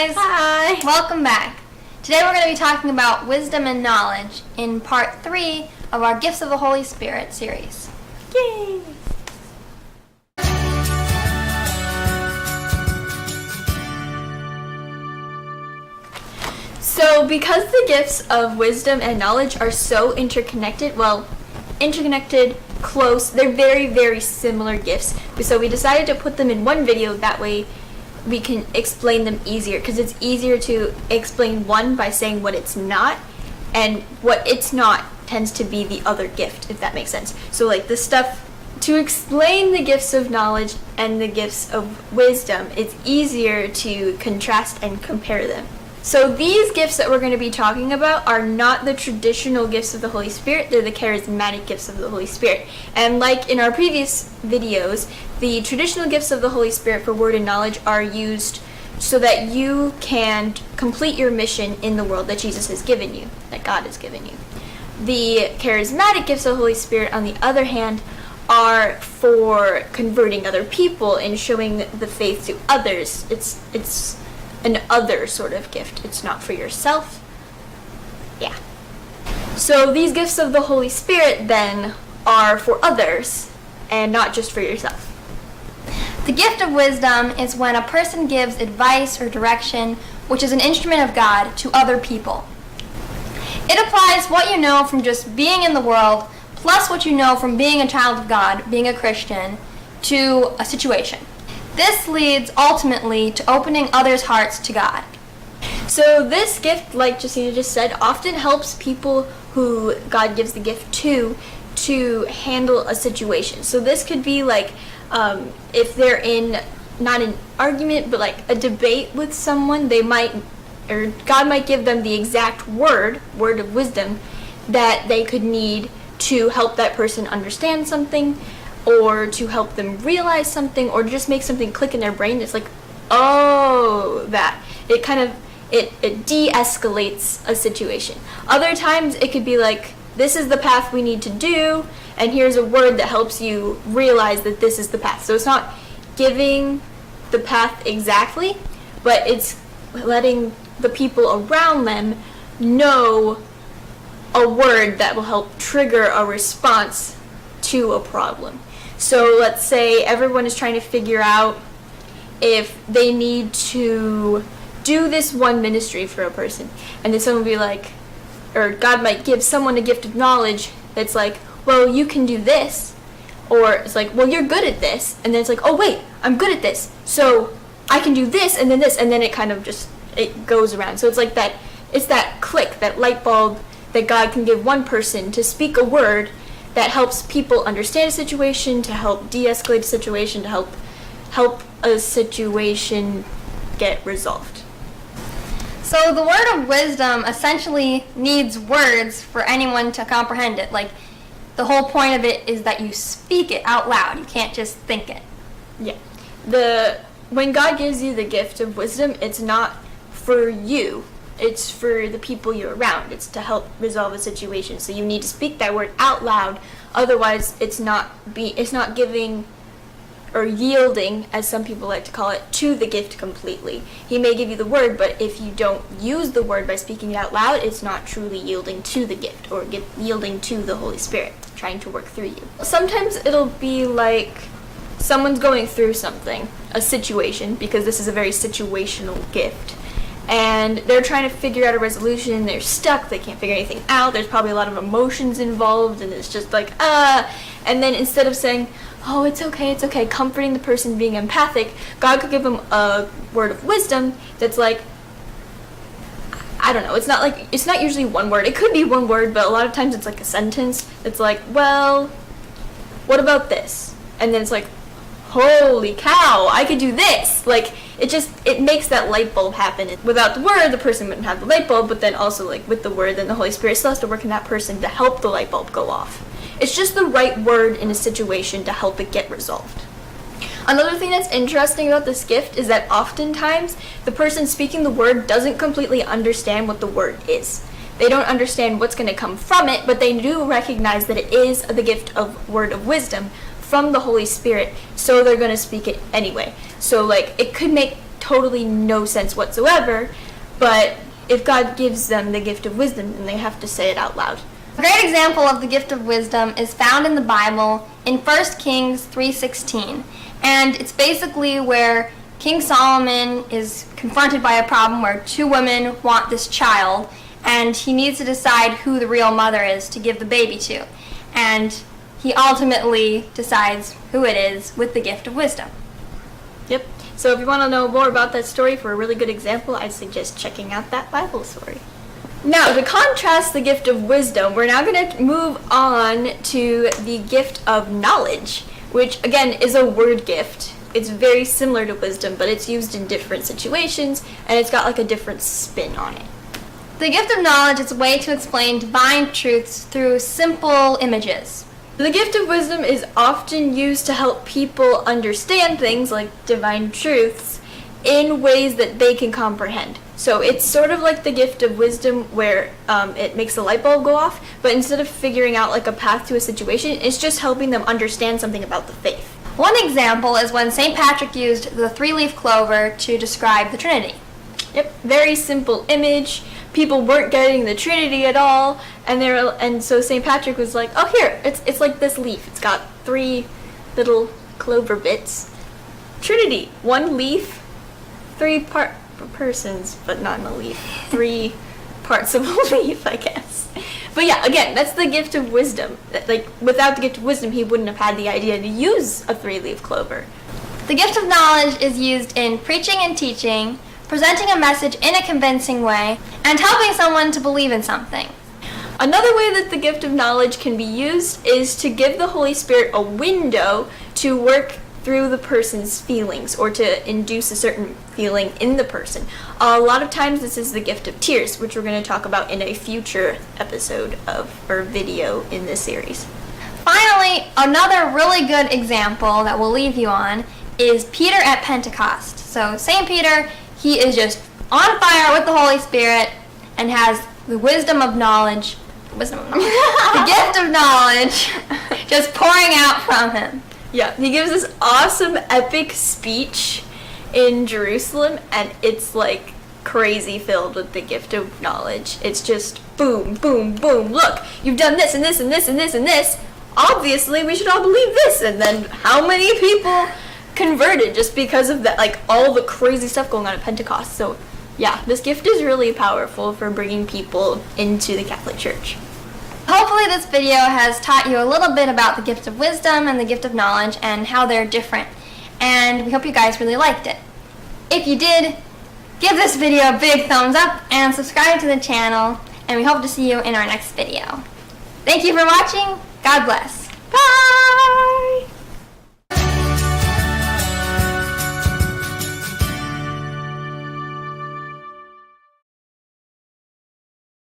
guys! Hi! Welcome back. Today we're going to be talking about wisdom and knowledge in part 3 of our Gifts of the Holy Spirit series. Yay! So because the gifts of wisdom and knowledge are so interconnected, close, they're very, very similar gifts. So we decided to put them in one video, that way we can explain them easier, because it's easier to explain one by saying what it's not, and what it's not tends to be the other gift, if that makes sense. So like the stuff to explain the gifts of knowledge and the gifts of wisdom, it's easier to contrast and compare them. So these gifts that we're going to be talking about are not the traditional gifts of the Holy Spirit, they're the charismatic gifts of the Holy Spirit. And like in our previous videos, the traditional gifts of the Holy Spirit for word and knowledge are used so that you can complete your mission in the world that Jesus has given you, that God has given you. The charismatic gifts of the Holy Spirit, on the other hand, are for converting other people and showing the faith to others. It's an other sort of gift. It's not for yourself. Yeah. So these gifts of the Holy Spirit then are for others and not just for yourself. The gift of wisdom is when a person gives advice or direction, which is an instrument of God, to other people. It applies what you know from just being in the world, plus what you know from being a child of God, being a Christian, to a situation. This leads ultimately to opening others' hearts to God. So this gift, like Jacina just said, often helps people who God gives the gift to handle a situation. So this could be like if they're in not an argument but like a debate with someone, God might give them the exact word of wisdom that they could need to help that person understand something, or to help them realize something, or just make something click in their brain. It's like, oh, that. It de-escalates a situation. Other times it could be like, this is the path we need to do, and here's a word that helps you realize that this is the path. So it's not giving the path exactly, but it's letting the people around them know a word that will help trigger a response to a problem. So let's say everyone is trying to figure out if they need to do this one ministry for a person, and then someone will be like, or God might give someone a gift of knowledge that's like, well, you can do this, or it's like, well, you're good at this, and then it's like, oh wait, I'm good at this, so I can do this, and then this, and then it kind of just, it goes around. So it's like that, it's that click, that light bulb that God can give one person to speak a word that helps people understand a situation, to help de-escalate a situation, to help a situation get resolved. So the word of wisdom essentially needs words for anyone to comprehend it. Like, the whole point of it is that you speak it out loud. You can't just think it. Yeah. When God gives you the gift of wisdom, it's not for you. It's for the people you're around. It's to help resolve a situation. So you need to speak that word out loud. Otherwise, it's not giving or yielding, as some people like to call it, to the gift completely. He may give you the word, but if you don't use the word by speaking it out loud, it's not truly yielding to the gift or yielding to the Holy Spirit trying to work through you. Sometimes it'll be like someone's going through something, a situation, because this is a very situational gift, and they're trying to figure out a resolution. They're stuck, they can't figure anything out, there's probably a lot of emotions involved, and it's just like, and then instead of saying, oh, it's okay, comforting the person, being empathic, God could give them a word of wisdom that's like, I don't know, it's not usually one word. It could be one word, but a lot of times it's like a sentence. It's like, well, what about this? And then it's like, holy cow, I could do this. Like, it makes that light bulb happen. Without the word, the person wouldn't have the light bulb, but then also like with the word, then the Holy Spirit still has to work in that person to help the light bulb go off. It's just the right word in a situation to help it get resolved. Another thing that's interesting about this gift is that oftentimes the person speaking the word doesn't completely understand what the word is. They don't understand what's going to come from it, but they do recognize that it is the gift of word of wisdom from the Holy Spirit, so they're going to speak it anyway. So like, it could make totally no sense whatsoever, but if God gives them the gift of wisdom, then they have to say it out loud. A great example of the gift of wisdom is found in the Bible in 1 Kings 3:16. And it's basically where King Solomon is confronted by a problem where two women want this child, and he needs to decide who the real mother is to give the baby to. And he ultimately decides who it is with the gift of wisdom. Yep. So if you want to know more about that story for a really good example, I suggest checking out that Bible story. Now, to contrast the gift of wisdom, we're now going to move on to the gift of knowledge, which again is a word gift. It's very similar to wisdom, but it's used in different situations, and it's got like a different spin on it. The gift of knowledge is a way to explain divine truths through simple images. The gift of wisdom is often used to help people understand things like divine truths in ways that they can comprehend. So it's sort of like the gift of wisdom where it makes the light bulb go off, but instead of figuring out like a path to a situation, it's just helping them understand something about the faith. One example is when St. Patrick used the three-leaf clover to describe the Trinity. Yep, very simple image. People weren't getting the Trinity at all, and so St. Patrick was like, "Oh, here, it's like this leaf. It's got 3 little clover bits. Trinity, 1 leaf, 3 persons, but not in a leaf. 3 parts of a leaf, I guess." But yeah, again, that's the gift of wisdom. Like, without the gift of wisdom, he wouldn't have had the idea to use a 3-leaf clover. The gift of knowledge is used in preaching and teaching, presenting a message in a convincing way, and helping someone to believe in something. Another way that the gift of knowledge can be used is to give the Holy Spirit a window to work through the person's feelings or to induce a certain feeling in the person. A lot of times this is the gift of tears, which we're going to talk about in a future episode of our video in this series. Finally, another really good example that we'll leave you on is Peter at Pentecost. So St. Peter, he is just on fire with the Holy Spirit and has the wisdom of knowledge, the gift of knowledge just pouring out from him. Yeah, he gives this awesome epic speech in Jerusalem, and it's like crazy filled with the gift of knowledge. It's just boom, boom, boom. Look, you've done this and this and this and this and this. Obviously, we should all believe this. And then how many people converted just because of that, like all the crazy stuff going on at Pentecost. So yeah, this gift is really powerful for bringing people into the Catholic Church. Hopefully this video has taught you a little bit about the gift of wisdom and the gift of knowledge and how they're different. And we hope you guys really liked it. If you did, give this video a big thumbs up and subscribe to the channel, and we hope to see you in our next video. Thank you for watching. God bless. Bye!